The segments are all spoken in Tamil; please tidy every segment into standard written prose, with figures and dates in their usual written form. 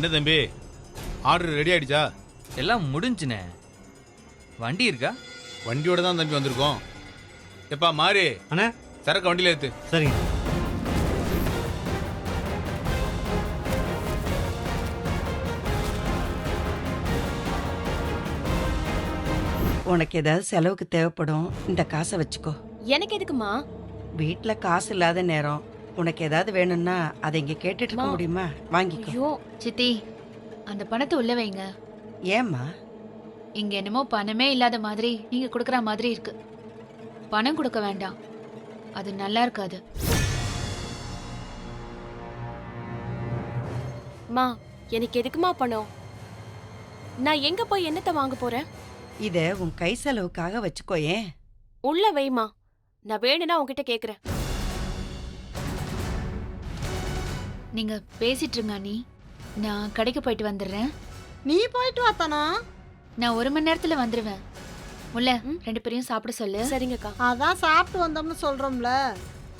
என்ன தம்பி, ஆர்டர் ரெடி ஆயிடுச்சா? எல்லாம் முடிஞ்சுனே. வண்டி இருக்கா? வண்டியோட தான் தம்பி வந்திருக்கோம். எப்பா மாறி அண்ணா, சரக்கு வண்டியில ஏத்து. சரிங்க. உனக்கு ஏதாவது செலவுக்கு தேவைப்படும், இந்த காசை வச்சுக்கோ. எனக்கு எதுக்குமா? வீட்ல காசு இல்லாத நேரம் உனக்கு ஏதாவது வேணும்னா அதை இங்க கேட்டுட்டு இருக்க அம்மா. முடியுமா? வாங்கிக்கோ. ஐயோ, சித்தி, அந்த பணத்தை உள்ள வைங்க. ஏம்மா? இங்க என்னமோ பணமே இல்லாத மாதிரி நீங்க கொடுக்கற மாதிரி இருக்கு. பணம் கொடுக்க வேண்டாம், அது நல்லா இருக்காது. மா, எனக்கு எதுக்குமா பணம்? நான் எங்க போய் என்னத்தை வாங்க போறேன்? இத உன் கை செலவுக்காக வச்சுக்கோ. ஏன்? உள்ள வைமா, நான் வேணும்னா உன்கிட்ட கேக்குறேன். நீங்க பேசிட்டு இருங்க நீ, நான் கடைக்கு போயிட்டு வந்துடுறேன். நீ போயிட்டு வாத்தானா? நான் 1 மணி நேரத்துல வந்துருவேன். முல்ல, 2 பேரையும் சாப்பிட சொல்லு. சரிங்கக்கா. அதான் சாப்பிட்டு வந்தோம்னு சொல்றோம்ல.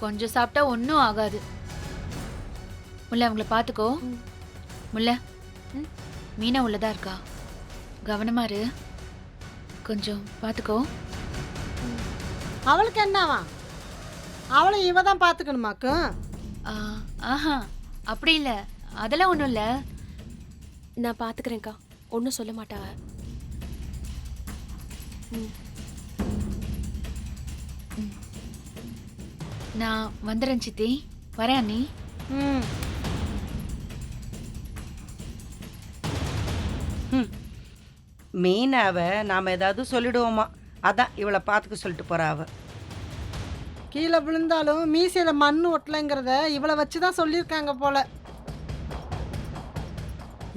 கொஞ்சம் சாப்பிட்டா ஒன்றும் ஆகாது. முல்ல, அவங்கள பார்த்துக்கோ. முல்ல, மீனா உள்ளதா இருக்கா, கவனமா இரு. கொஞ்சம் பார்த்துக்கோ. அவளுக்கு என்னவா? அவளை இவ தான் பாத்துக்கணுமாக்கும். ஆஹா, அப்படி இல்லை, அதெல்லாம் ஒன்றும் இல்லை. நான் பாத்துக்கிறேன்க்கா, ஒன்னும் சொல்ல மாட்டாவ. நான் வந்துடுறேன் சித்தி. வரேன் அண்ணி. ம். மீனாவ நாம ஏதாவது சொல்லிடுவோமா, அதான் இவளை பார்த்துக்க சொல்லிட்டு போறா அவ. கீழே விழுந்தாலும் மீசையில மண்ணு ஒட்டலைங்கிறத இவளை வச்சுதான் சொல்லியிருக்காங்க போல.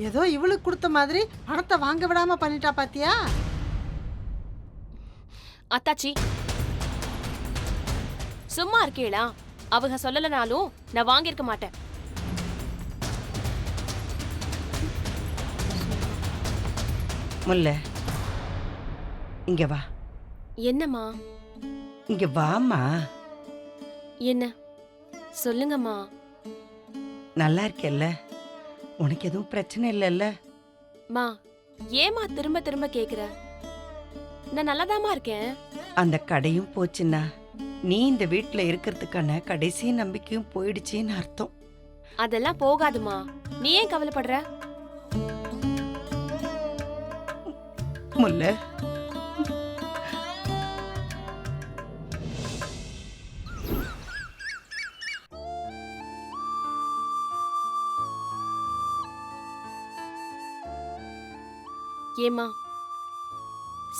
ஏதோ இவளுக்கு கொடுத்த மாதிரி பணத்தை வாங்க விடாம பண்ணிட்டா பாத்தியா? அத்தாச்சி, சும்மா இருக்கீங்களா? அவங்க சொல்லலனாலும் நான் வாங்கியிருக்க மாட்டேன். முல்ல, இங்க வா. என்னம்மா? இங்க வாமா. என்ன சொல்லுங்கம்மா. நல்லா இருக்கேல்ல? உனக்கு எதுவும் பிரச்சனை இல்லைல்ல? மா, ஏமா திரும்ப திரும்ப கேக்குற? நான் நல்லாதாம்மா இருக்கேன். அந்த கடையும் போச்சுன்னா நீ இந்த வீட்டுல இருக்கிறதுக்கான கடைசி நம்பிக்கையும் போயிடுச்சின்னு அர்த்தம். அதெல்லாம் போகாதுமா, நீ ஏன் கவலைப்படுற? முல்ல, ஏமா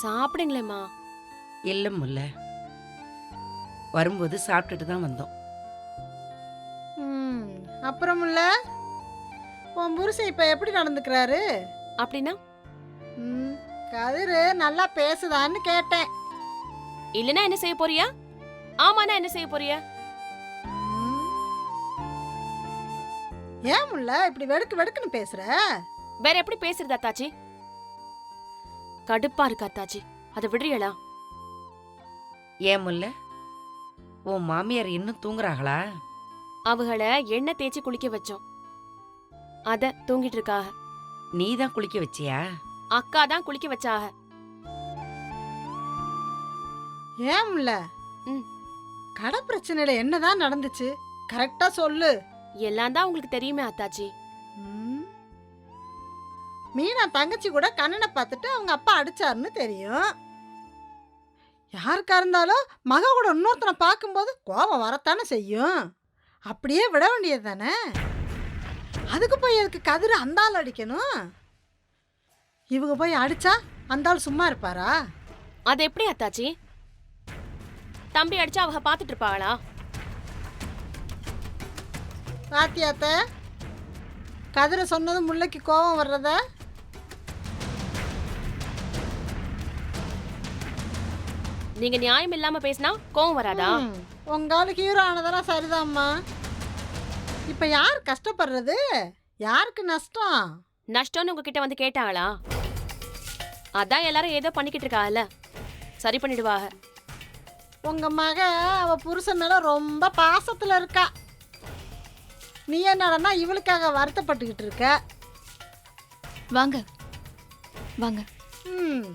சாப்பிடுங்களேம்மா. இல்ல முல்ல, வரும்போது சாப்பிட்டுட்டு தான் வந்தோம். ம். அப்புறம் இல்ல, உன் புருஷன் இப்ப எப்படி நடந்துக்கிறாரு? அப்படின்னா ம். கதிரு நல்லா பேசுதான்னு கேட்டேன். இல்லனா என்ன செய்ய போறியா? ஆமாண்ணா என்ன செய்ய போறியா? ம். ஏன் முல்ல இப்படி வெடுக்கு வெடுக்குன்னு பேசுற? வேற எப்படி பேசுறது அத்தாச்சி? கடுப்பா இருக்கு அத்தாச்சி, அதை விடுறீங்களா? ஏன் முல்ல, உன் மாமியார் இன்னும் தூங்குறாங்களா? அவங்கள எண்ணெய் தேய்ச்சி குளிக்க வச்சோம், அத தூங்கிட்டு இருக்காக. நீ தான் குளிக்க வச்சியா? அக்கா தான் குளிக்க வச்சாக. ஏன் முல்ல? ம். கடை பிரச்சனையில என்னதான் நடந்துச்சு? கரெக்டா சொல்லு. எல்லாம் தான் உங்களுக்கு தெரியுமே அத்தாச்சி. ம். மீனா தங்கச்சி கூட கண்ணனை பார்த்துட்டு அவங்க அப்பா அடிச்சாருன்னு தெரியும். யாருக்கா இருந்தாலும் மக கூட இன்னொருத்தனை பார்க்கும்போது கோபம் வரத்தானே செய்யும். அப்படியே விட வேண்டியது தானே. அதுக்கு போய் அதுக்கு கதிர் அந்த ஆள் அடிக்கணும். இவங்க போய் அடிச்சா அந்த ஆள் சும்மா இருப்பாரா? அது எப்படி அத்தாச்சி? தம்பி அடிச்சா அவங்க பார்த்துட்டு இருப்பாங்களா? பாத்தியாத்த, கதிரை சொன்னது முல்லைக்கு கோபம் வர்றத? நீங்க நியாயம் இல்லாம பேசினா கோவம் வராதா? உங்கால ஹீரோ ஆனதெல்லாம் சரிதாம்மா. இப்ப யார் கஷ்டப்படுறது? யாருக்கு நஷ்டம்? நஷ்டம்னு உங்ககிட்ட வந்து கேட்டாங்களா? அதான் எல்லாரும் ஏதோ பண்ணிக்கிட்டு இருக்காங்கல்ல, சரி பண்ணிடுவாங்க. உங்க மக அவ புருஷன் மேல ரொம்ப பாசத்துல இருக்கா. நீ என்னடனா இவளுக்காக வருத்தப்பட்டுக்கிட்டு இருக்க. வாங்க வாங்க. ம்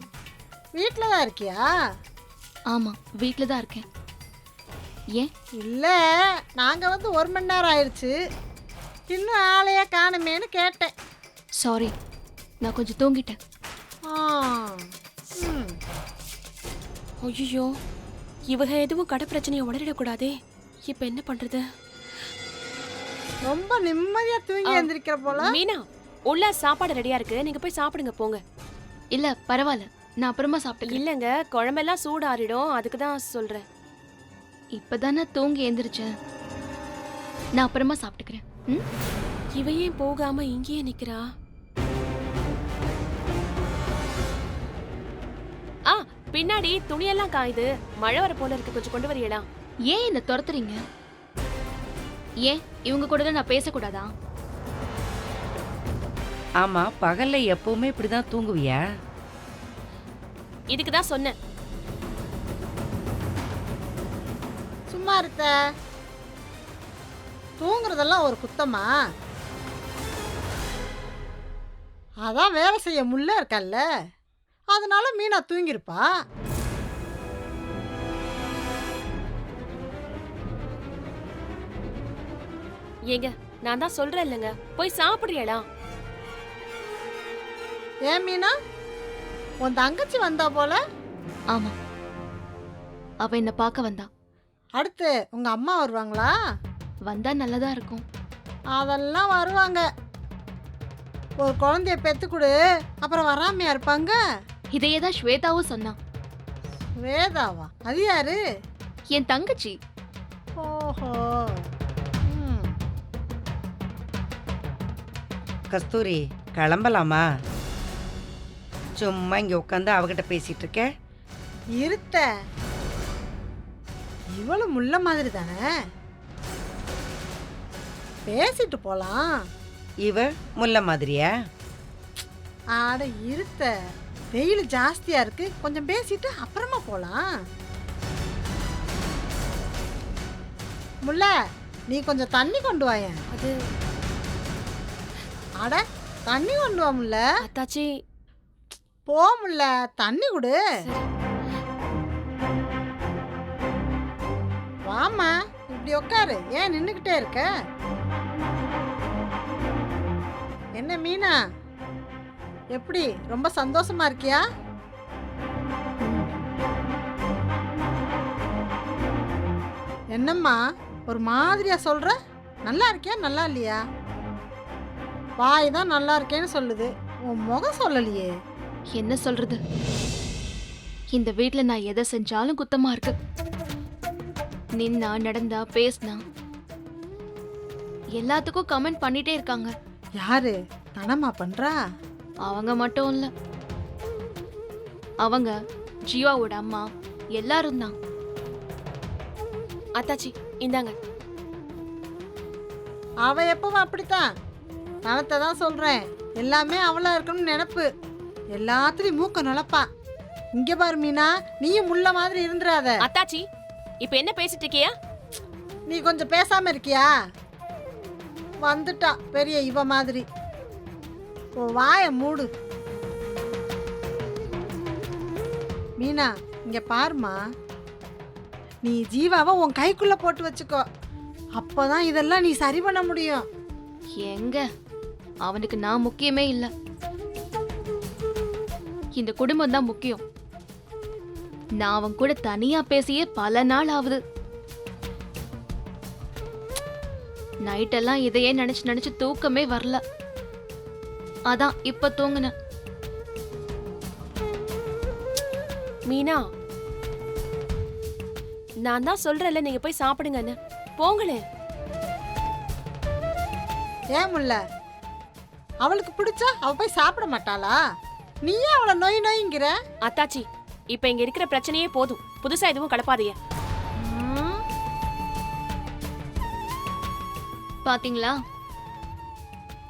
வீட்டில் தான் இருக்கியா? ஆமா, வீட்ல தான் இருக்கேன். ஏன்? இல்லை, நாங்கள் வந்து 1 மணி நேரம் ஆயிடுச்சு, இன்னும் ஆளையே காணுமேன்னு கேட்டேன். சாரி, நான் கொஞ்சம் தூங்கிட்டேன். ஆ ம் ஐயோ, இவங்க எதுவும் கடை பிரச்சனையை உடறிடக்கூடாதே. இப்ப என்ன பண்றது? ரொம்ப நிம்மதியாக தூங்கி எழுந்திருக்கிற போல. மீனா, உள்ள சாப்பாடு ரெடியா இருக்கு, நீங்க போய் சாப்பிடுங்க போங்க. இல்ல பரவாயில்ல, நான் அப்புறமா சாப்பிட்டுக்கிறேன். இல்லங்க, குழம்பெல்லாம் சூடாறிடும், அதுக்கு தான் சொல்றேன். இப்பதானே தூங்கி எந்திரிச்சேன், நான் அப்புறமா சாப்பிட்டுக்கிறேன். ம்? இவ ஏன் போகாம இங்கேயே நிக்கிறா? ஆ, பின்னாடி துணியெல்லாம் காயுது, மழை வர போல இருக்கு, கொஞ்சம் கொண்டு வரீங்களா? ஏன் என்ன துரத்துறீங்க? ஏன் இவங்க கூட நான் பேசக்கூடாதா? ஆமா, பகல்ல எப்பவுமே இப்படிதான் தூங்குவியா? இதுக்கு தான் சொன்னேன். சும்மா இருத்த, தூங்குறதெல்லாம் ஒரு குத்தமா? அதான் வேலை செய்ய முள்ள இருக்கல்ல, அதனால மீனா தூங்கிருப்பா. ஏங்க, நான் தான் சொல்றேன் இல்லைங்க, போய் சாப்பிடுறீங்களா? ஏன் மீனா, உன் தங்கச்சி வந்தா போல? ஆமா, அவ என்ன பார்க்க வந்தா. அடுத்து உங்க அம்மா வருவாங்களா? வந்தா நல்லதா இருக்கும். அதெல்லாம் வருவாங்க. ஒரு குழந்தைய பெத்து கொடு, அப்புறம் வராமையா இருப்பாங்க. இதையே தான் ஸ்வேதாவும் சொன்னா. வேதாவா? அது யாரு? என் தங்கச்சி. ஓஹோ. ம். கஸ்தூரி, கிளம்பலாமா? சும்மா இங்க உட்காந்து அவகிட்ட பேசிட்டு இருக்க. இருத்த, இவளும் முள்ள மாதிரி தானே, பேசிட்டு போலாம். இவ முல்ல மாதிரியா? ஆட இருத்த, வெயில் ஜாஸ்தியா இருக்கு, கொஞ்சம் பேசிட்டு அப்புறமா போலாம். முல்ல, நீ கொஞ்சம் தண்ணி கொண்டு வாயேன். அது அட, தண்ணி கொண்டு வா முல்ல. அத்தாச்சி. போ முல்ல, தண்ணி கொடு. வாமா, இப்படி உட்காரு, ஏன் நின்னுக்கிட்டே இருக்க? என்ன மீனா, எப்படி, ரொம்ப சந்தோஷமா இருக்கியா? என்னம்மா ஒரு மாதிரியா சொல்ற? நல்லா இருக்கியா நல்லா இல்லையா? வாய் தான் நல்லா இருக்கேன்னு சொல்லுது, உன் முகம் சொல்லலையே. என்ன சொல்றது? இந்த வீட்ல நான் எதை செஞ்சாலும் குத்தமா இருக்கு. நின்னா, நடந்தா, பேசினா எல்லாத்துக்கும் கமெண்ட் பண்ணிட்டே இருக்காங்க. யாரு தனமா பண்றா? அவங்க மட்டும் இல்ல, அவங்க ஜீவாவோட அம்மா எல்லாரும் தான். அத்தாச்சி, இந்தாங்க. அவ எப்பவும் அப்படித்தான், தனத்தை தான் சொல்றேன், எல்லாமே அவளா இருக்கணும்னு நினைப்பு, எல்லாத்துலயும் மூக்க நுழைப்பா. இங்க பாரு மீனா, நீயும் முள்ள மாதிரி இருந்துராத. அத்தாச்சி, இப்ப என்ன பேசிட்டு இருக்கியா? நீ கொஞ்சம் பேசாம இருக்கியா? வந்துட்டா பெரிய இவ மாதிரி. ஓ, வாய மூடு. மீனா, இங்க பாருமா, நீ ஜீவாவை உன் கைக்குள்ள போட்டு வச்சுக்கோ, அப்பதான் இதெல்லாம் நீ சரி பண்ண முடியும். எங்க, அவனுக்கு நான் முக்கியமே இல்ல, இந்த குடும்பம் தான் முக்கியம். நான் அவன் கூட தனியா பேசியே பல நாள் ஆகுது. நைட்டெல்லாம் இதையே நினைச்சு நினைச்சு தூக்கமே வரல. அதான் இப்ப தூங்குன. மீனா, நான் தான் சொல்றேன்ல, நீங்க போய் சாப்பிடுங்கன்னு. போங்களே. ஏன் முல்ல, அவளுக்கு பிடிச்சா அவ போய் சாப்பிட மாட்டாளா? நீயே அவளை நொய் நொய்ங்கிற. அத்தாச்சி, இப்ப இங்க இருக்கிற பிரச்சனையே போதும், புதுசா எதுவும் கலப்பாதீங்க. பாத்தீங்களா,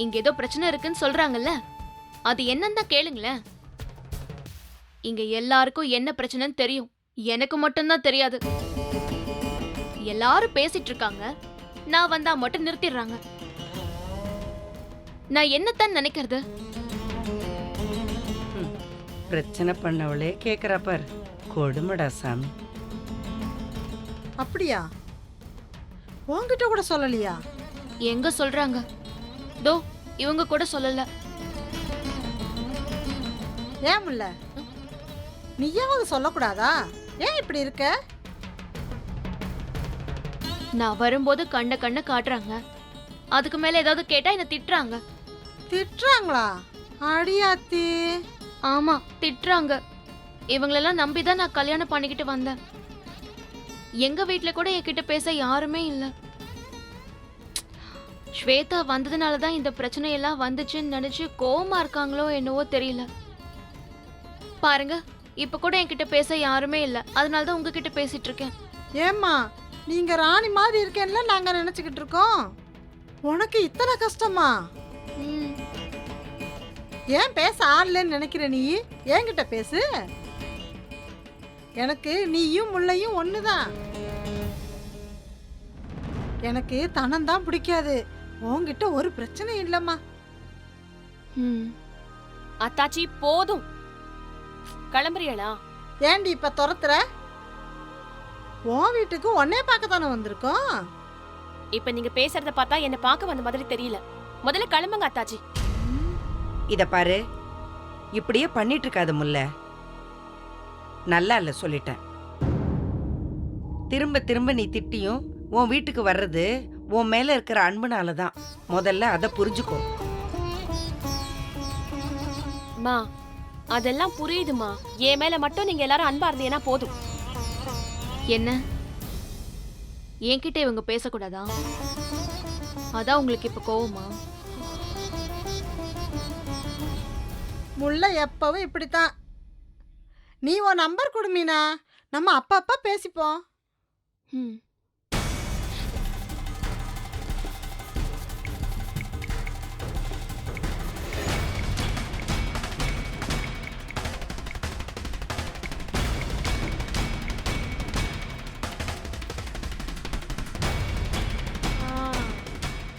இங்க ஏதோ பிரச்சனை இருக்குன்னு சொல்றாங்கல்ல, அது என்னன்னு தான் கேளுங்களேன். இங்க எல்லாருக்கும் என்ன பிரச்சனைன்னு தெரியும், எனக்கு மட்டும்தான் தெரியாது. எல்லாரும் பேசிட்டு இருக்காங்க, நான் வந்தா மட்டும் நிறுத்திடுறாங்க. நான் என்னத்தான் நினைக்கிறது? பிரச்சனை பண்ணவளே கேக்குறா பார். கொடுமடா சாமி. அப்படியா? உன்கிட்ட கூட சொல்லலையா? எங்க சொல்றாங்க? தோ இவங்க கூட சொல்லல. ஏன் முல்ல, நீயாவது சொல்லக்கூடாதா? ஏன் இப்படி இருக்க? நான் வரும்போது கண்ண கண்ண காட்டுறாங்க, அதுக்கு மேல ஏதாவது கேட்டா என்ன திட்டுறாங்க. திட்டுறாங்களா? அடியாத்தி. ஆமா திட்டுறாங்க. இவங்களெல்லாம் நம்பிதான் நான் கல்யாணம் பண்ணிக்கிட்டு வந்தேன். எங்க வீட்ல கூட என்கிட்ட பேச யாருமே இல்ல. ஸ்வேதா வந்ததுனாலதான் இந்த பிரச்சனை எல்லாம் வந்துச்சுன்னு நினைச்சு கோவமா இருக்காங்களோ என்னவோ தெரியல. பாருங்க, இப்ப கூட என்கிட்ட பேச யாருமே இல்ல, அதனாலதான் உங்ககிட்ட பேசிட்டு இருக்கேன். ஏம்மா, நீங்க ராணி மாதிரி இருக்கேன்ல நாங்க நினைச்சுக்கிட்டு இருக்கோம். உனக்கு இத்தனை கஷ்டமா? ம், ஏன் பேச ஆடலன்னு நினைக்கிற நீ? என்கிட்ட பேசு. எனக்கு நீயும் முல்லையும் ஒண்ணுதான். எனக்கு தனம் தான் பிடிக்காது. உன்கிட்ட ஒரு பிரச்சனை இல்லம்மா. ம். அத்தாச்சி போதும். கிளம்புறியலா? ஏண்டி இப்ப துரத்துற? உன் வீட்டுக்கு உன்னே பார்க்க தானே வந்திருக்கோம். இப்ப நீங்க பேசுறத பார்த்தா என்ன பார்க்க வந்த மாதிரி தெரியல. முதல்ல கிளம்புங்க அத்தாச்சி. இத பாரு, இப்படியே பண்ணிட்டு இருக்காத முல்ல. நல்லா இல்ல சொல்லிட்டேன். திரும்ப திரும்ப நீ திட்டியும் உன் வீட்டுக்கு வர்றது உன் மேல இருக்கிற அன்புனால தான். முதல்ல அதை புரிஞ்சுக்கோ. மா, அதெல்லாம் புரியுதுமா. என் மேல மட்டும் நீங்க எல்லாரும் அன்பா இருந்தீங்கன்னா போதும். என்ன என்கிட்ட இவங்க பேசக்கூடாதா? அதான் உங்களுக்கு இப்ப கோவமா? முல்லை எப்பவும் இப்படித்தான். நீ உன் நம்பர் கொடுமீனா, நம்ம அப்பப்ப பேசிப்போம். ம்.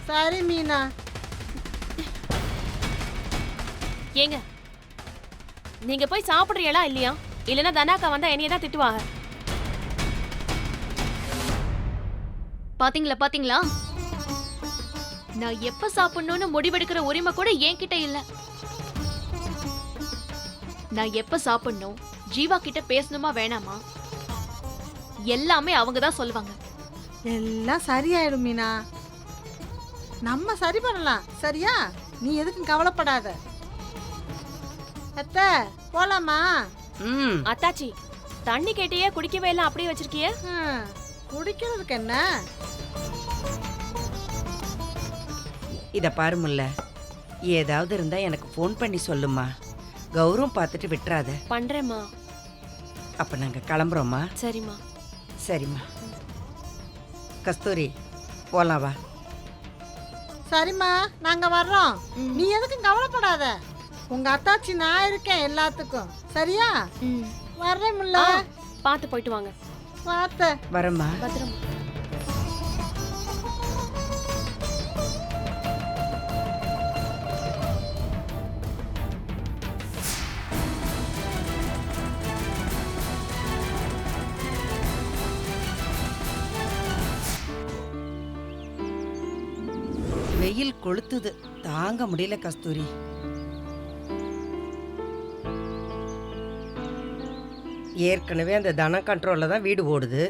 சரி மீனா. ஏங்க, நீங்க போய் சாப்பிடுறீங்களா இல்லையா? இல்லனா தனாக்கா வந்தா என்னைய தான் திட்டுவாங்க. பாத்தீங்களா பாத்தீங்களா, நான் எப்ப சாப்பிடணும்னு முடிவெடுக்கிற உரிமை கூட என்கிட்ட இல்ல. நான் எப்ப சாப்பிடணும், ஜீவா கிட்ட பேசணுமா வேணாமா, எல்லாமே அவங்க தான் சொல்லுவாங்க. எல்லாம் சரியாயிடும் மீனா. நம்ம சரி பண்ணலாம், சரியா? நீ எதுக்கும் கவலைப்படாத. அத்தை போலாமா? ம் அத்தாச்சி, தண்ணி கேட்டியே குடிக்கவே எல்லாம் அப்படியே வச்சிருக்கிய? குடிக்கிறதுக்கு என்ன? இத பாரு முல்ல, ஏதாவது இருந்தா எனக்கு ஃபோன் பண்ணி சொல்லுமா. கௌரவம் பார்த்துட்டு விட்டுறாத. பண்றேம்மா. அப்ப நாங்க கிளம்புறோம்மா. சரிம்மா. சரிம்மா. கஸ்தூரி போலாம் வா. சரிம்மா, நாங்க வர்றோம். ம். நீ எதுக்கும் கவலைப்படாத. உங்க அத்தாச்சி நான் இருக்கேன் எல்லாத்துக்கும், சரியா? ம். வர்றேன் முல்ல. பார்த்து போயிட்டு வாங்க. பார்த்த வரம்மா. பத்திரமா. வெயில் கொளுத்துது, தாங்க முடியல கஸ்தூரி. ஏற்கனவே அந்த தன கண்ட்ரோல்ல தான் வீடு ஓடுது.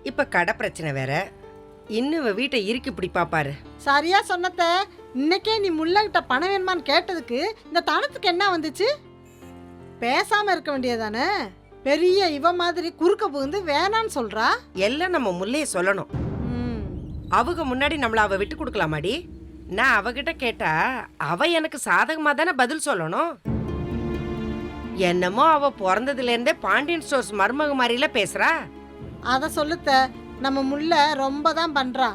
இப்ப கடை பிரச்சனை வேற. இன்னும் இவ வீட்டை இறுக்கி இப்படி பாப்பாரு. சரியா சொன்னத. இன்னைக்கே நீ முல்லகிட்ட பணம் வேணுமான்னு கேட்டதுக்கு இந்த தனத்துக்கு என்ன வந்துச்சு? பேசாம இருக்க வேண்டியதானே? பெரிய இவ மாதிரி குறுக்க புகுந்து வேணான்னு சொல்றா. எல்லாம் நம்ம முல்லைய சொல்லணும். அவங்க முன்னாடி நம்மள அவ விட்டு கொடுக்கலாமாடி? நான் அவகிட்ட கேட்டா அவ எனக்கு சாதகமா தானே பதில் சொல்லணும். என்னமோ அவ பிறந்ததுல இருந்தே பாண்டியன் ஸ்டோர்ஸ் மருமக மாதிரில பேசுறா. அத சொல்லுத்த. நம்ம முல்ல ரொம்ப தான் பண்றா.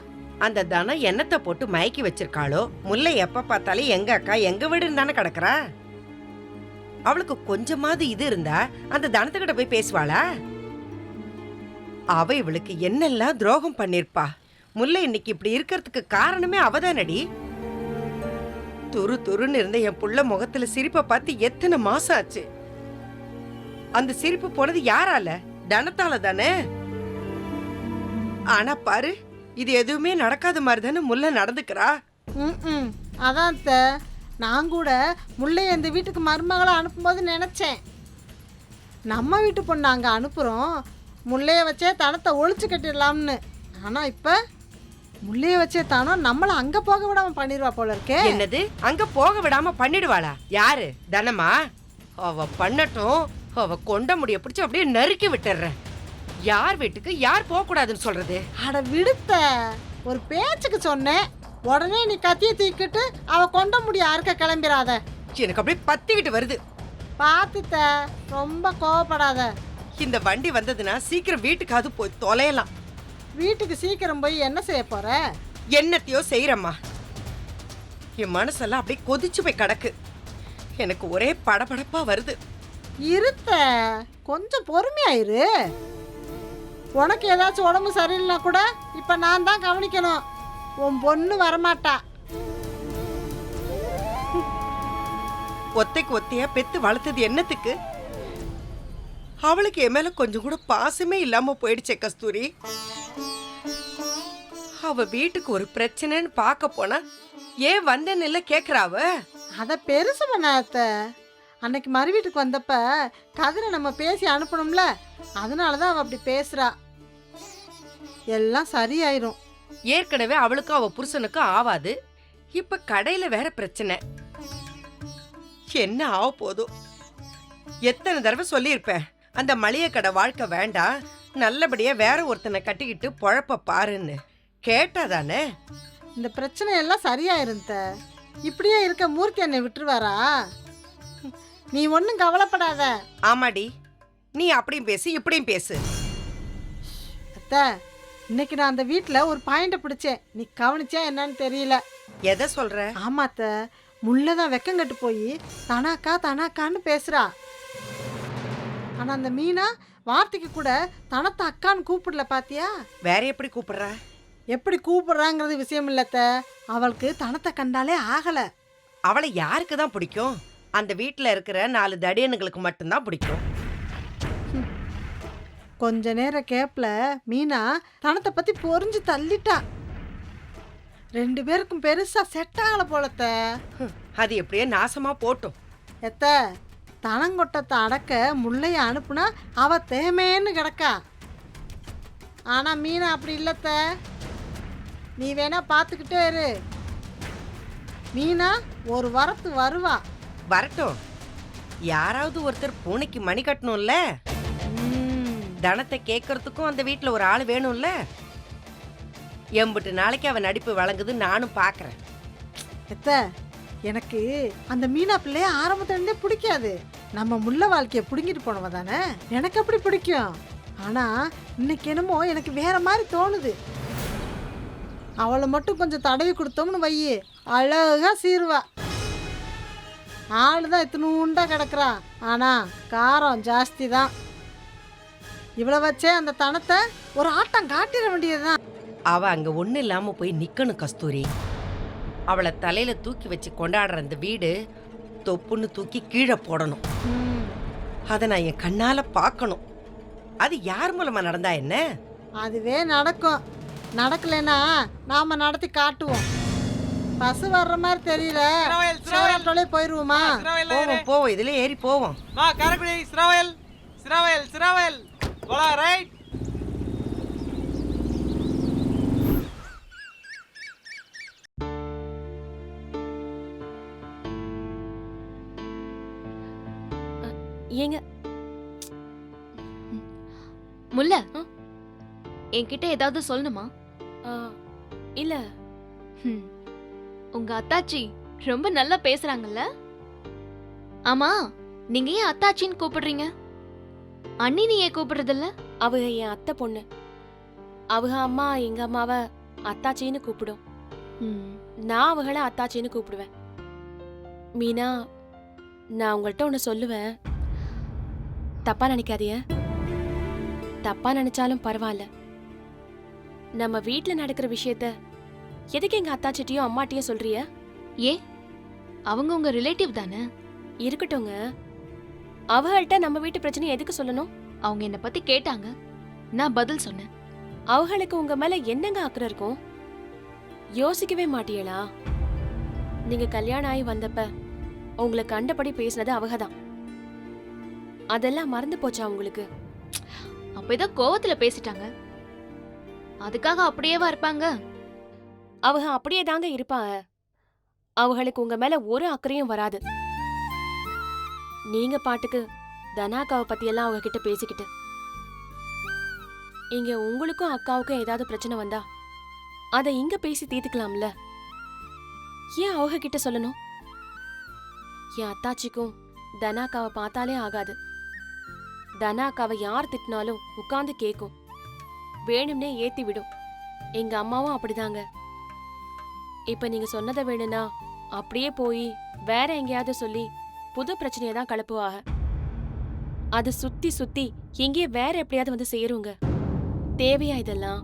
அந்த தனம் எண்ணத்தை போட்டு மயக்கி வச்சிருக்காளோ. முல்லை எப்ப பார்த்தாலும் எங்க அக்கா எங்க வீடுன்னு தானே கிடக்குறா. அவளுக்கு கொஞ்சமாவது இது இருந்தா அந்த தனத்துக்கிட்ட போய் பேசுவாளா? அவ இவளுக்கு என்னெல்லாம் துரோகம் பண்ணிருப்பா. முல்லை இன்னைக்கு இப்படி இருக்கிறதுக்கு காரணமே அவதானடி. துரு துருன்னு இருந்த என் புள்ள முகத்துல சிரிப்பை பார்த்து எத்தனை மாசம் ஆச்சு. அந்த சிரிப்பு போனது யாரால? தனத்தால தானே. ஆனா பாரு, இது எதுவுமே நடக்காத மாதிரி தானே முல்லை நடந்துக்கிறா. ம் அதான் அத்தை, நான் கூட முல்லையை இந்த வீட்டுக்கு மருமகளை அனுப்பும்போது நினச்சேன், நம்ம வீட்டு பொண்ணு அங்கே அனுப்புகிறோம், முல்லையை வச்சே தனத்தை ஒழிச்சு கட்டிடலாம்னு. ஆனால் இப்போ முல்லையை வச்சே தானோ நம்மளை அங்கே போக விடாமல் பண்ணிடுவா போல இருக்கே. என்னது, அங்க போக விடாம பண்ணிடுவாளா? யாரு? தனமா? அவ பண்ணட்டும். அவ கொண்ட முடிய பிடிச்சு அப்படியே நறுக்கி விட்டுறேன். யார் வீட்டுக்கு யார் போக கூடாதுன்னு சொல்றது? அட விடுத்த, ஒரு பேச்சுக்கு சொன்னேன், உடனே நீ கத்தியை தூக்கிட்டு அவ கொண்ட முடிய அறுக்க கிளம்பிடாத. எனக்கு அப்படியே பத்திக்கிட்டு வருது. பார்த்துத்த, ரொம்ப கோவப்படாத. இந்த வண்டி வந்ததுன்னா சீக்கிரம் வீட்டுக்காவது போய் தொலையலாம். வீட்டுக்கு சீக்கிரம் போய் என்ன செய்ய போற? என்னத்தையோ செய்யறம்மா. என் மனசெல்லாம் அப்படியே கொதிச்சு போய் கிடக்கு. எனக்கு ஒரே படபடப்பா வருது. இருத்த, கொஞ்சம் பொறுமையாயிரு. உனக்கு ஏதாச்சும் உடம்பு சரியில்லைனா கூட இப்ப நான் தான் கவனிக்கணும். உன் பொண்ணு வரமாட்டா. ஒத்தைக்கு ஒத்தையா பெத்து வளர்த்தது என்னத்துக்கு? அவளுக்கு என் மேல கொஞ்சம் கூட பாசமே இல்லாம போயிடுச்சே கஸ்தூரி. அவ வீட்டுக்கு ஒரு பிரச்சனைன்னு பார்க்க போனா ஏன் வந்தேன்னு இல்ல கேக்குறாவ. அதை பெருசு பண்ணாத. அன்னைக்கு மறு வீட்டுக்கு வந்தப்ப கதிரை நம்ம பேசி அனுப்பணும்ல, அதனாலதான் அவ அப்படி பேசுறா. எல்லாம் சரியாயிரும். ஏற்கனவே அவளுக்கும் அவ புருஷனுக்கும் ஆவாது. இப்ப கடையில வேற பிரச்சனை. என்ன ஆக போதும்? எத்தனை தடவை சொல்லியிருப்பேன், அந்த மளிகை கடை வாழ்க்கை வேண்டாம், நல்லபடியா வேற ஒருத்தனை கட்டிக்கிட்டு பொழப்ப பாருன்னு. கேட்டாதானே? இந்த பிரச்சனை எல்லாம் சரியாயிரும். இப்படியே இருக்க மூர்த்தி என்னை விட்டுருவாரா? நீ ஒன்றும் கவலைப்படாத. ஆமாடி, நீ அப்படியும் பேசு இப்படியும் பேசு. அத்தை, இன்னைக்கு நான் அந்த வீட்டில் ஒரு பாயிண்ட பிடிச்சேன். நீ கவனிச்சா என்னன்னு தெரியல. எதை சொல்ற? ஆமாத்த, முள்ளதான் வெக்கங்கட்டு போய் தனாக்கா தனாக்கான்னு பேசுறா. ஆனா அந்த மீனா வார்த்தைக்கு கூட தனத்தை அக்கான்னு கூப்பிடல. பாத்தியா? வேற எப்படி கூப்பிடுற? எப்படி கூப்பிடுறாங்கிறது விஷயம் இல்லத்த, அவளுக்கு தனத்தை கண்டாலே ஆகல. அவளை யாருக்கு தான் பிடிக்கும்? அந்த வீட்டில் இருக்கிற 4 தடியனுங்களுக்கு மட்டும்தான் பிடிக்கும். கொஞ்ச நேரம் கேப்ல மீனா தனத்தை பத்தி பொறிஞ்சு தள்ளிட்டா. 2 பேருக்கும் பெருசா செட் ஆகல போலத்த. அது எப்படியே நாசமா போட்டும். எத்த, தனங்கொட்டத்தை அடக்க முல்லைய அனுப்புனா அவ தேமேன்னு கிடக்கா. ஆனா மீனா அப்படி இல்லத்த. நீ வேணா பார்த்துக்கிட்டே இரு. மீனா ஒரு வரத்து வருவா. வரட்டும். யாராவது ஒருத்தர் பூனைக்கு மணி கட்டணும்ல. தனத்தை கேட்கறதுக்கும் அந்த வீட்டில் ஒரு ஆள் வேணும்ல. எம்பிட்டு நாளைக்கு அவன் நடிப்பு வழங்குது நானும் பார்க்கறேன். எத்த, எனக்கு அந்த மீனா பிள்ளைய ஆரம்பத்திலிருந்தே பிடிக்காது. நம்ம முல்லை வாழ்க்கையை பிடுங்கிட்டு போனவ தானே, எனக்கு அப்படி பிடிக்கும். ஆனா இன்னைக்கு என்னமோ எனக்கு வேற மாதிரி தோணுது. அவளை மட்டும் கொஞ்சம் தடவி கொடுத்தோம்னு வையி, அழகா சீருவா. ஆளுதான் இத்தினூண்டா கிடக்குறா, ஆனா காரம் ஜாஸ்தி தான். இவ்வளோ வச்சே அந்த தனத்தை ஒரு ஆட்டம் காட்டிட வேண்டியதுதான். அவ அங்க ஒண்ணு இல்லாம போய் நிக்கணும் கஸ்தூரி. அவளை தலையில தூக்கி வச்சு கொண்டாடுற அந்த வீடு தொப்புன்னு தூக்கி கீழே போடணும். அதை நான் என் கண்ணால பார்க்கணும். அது யார் மூலமா நடந்தா என்ன? அதுவே நடக்கும். நடக்கலைன்னா நாம நடத்தி காட்டுவோம். பஸ் வர்ற மாதிரி தெரியல, சிராவயல் போயிருவோமா? போவோம் போவோம், இதுல ஏறி போவோம். காரைக்குடி சிராவயல் சிராவயல் சிராவயல் போலாம். ரைட். ஏங்க முல்ல, என்கிட்ட ஏதாவது சொல்லணுமா? இல்ல. உங்க அத்தாச்சி ரொம்ப நல்லா பேசுறாங்கல்ல. ஆமா, நீங்க ஏன் அத்தாச்சின்னு கூப்பிடுறீங்க? அண்ணி நீ ஏன் கூப்பிடுறதில்ல? அவங்க என் அத்தை பொண்ணு. அவங்க அம்மா எங்க அம்மாவை அத்தாச்சின்னு கூப்பிடும். நான் அவங்கள அத்தாச்சின்னு கூப்பிடுவேன். மீனா, நான் உங்கள்கிட்ட ஒன்று சொல்லுவேன், தப்பா நினைக்காதீங்க. தப்பா நினைச்சாலும் பரவாயில்ல. நம்ம வீட்டுல நடக்கிற விஷயத்த எதுக்கு எங்க அத்தாச்சிட்டையும் அம்மாட்டையும் சொல்றிய? ஏ, அவங்க உங்க ரிலேட்டிவ் தானே? இருக்கட்டும்ங்க. அவங்கள்ட்ட நம்ம வீட்டு பிரச்சனை எதுக்கு சொல்லணும்? அவங்க என்ன பத்தி கேட்டாங்க, நான் பதில் சொன்னேன். அவங்களுக்கு உங்க மேல என்னங்க அக்கறை இருக்கும்? யோசிக்கவே மாட்டீங்களா? நீங்க கல்யாணம் ஆகி வந்தப்ப உங்களை கண்டபடி பேசினது அவங்கதான். அதெல்லாம் மறந்து போச்சா உங்களுக்கு? அப்ப ஏதோ கோவத்துல பேசிட்டாங்க, அதுக்காக அப்படியேவா இருப்பாங்க? அவங்க அப்படியே தாங்க இருப்பாங்க. அவங்களுக்கு உங்க மேல ஒரு அக்கறையும் வராது. நீங்க பாட்டுக்கு தனாக்காவை பத்தியெல்லாம் அவங்க கிட்ட பேசிக்கிட்டு, இங்க உங்களுக்கும் அக்காவுக்கும் ஏதாவது பிரச்சனை வந்தா அதை இங்க பேசி தீர்த்துக்கலாம்ல. ஏன் அவங்க கிட்ட சொல்லணும்? என் அத்தாச்சிக்கும் தனாக்காவை பார்த்தாலே ஆகாது. தனாக்காவை யார் திட்டினாலும் உட்கார்ந்து கேக்கும், வேணும்னே ஏத்தி விடும். எங்க அம்மாவும் அப்படிதாங்க. இப்ப நீங்க சொன்னதை வேணும்னா அப்படியே போய் வேற எங்கேயாவது சொல்லி புது பிரச்சனையை தான் கிளப்புவாங்க. அது சுத்தி சுத்தி எங்கேயே வேற எப்படியாவது வந்து சேருங்க. தேவையா இதெல்லாம்?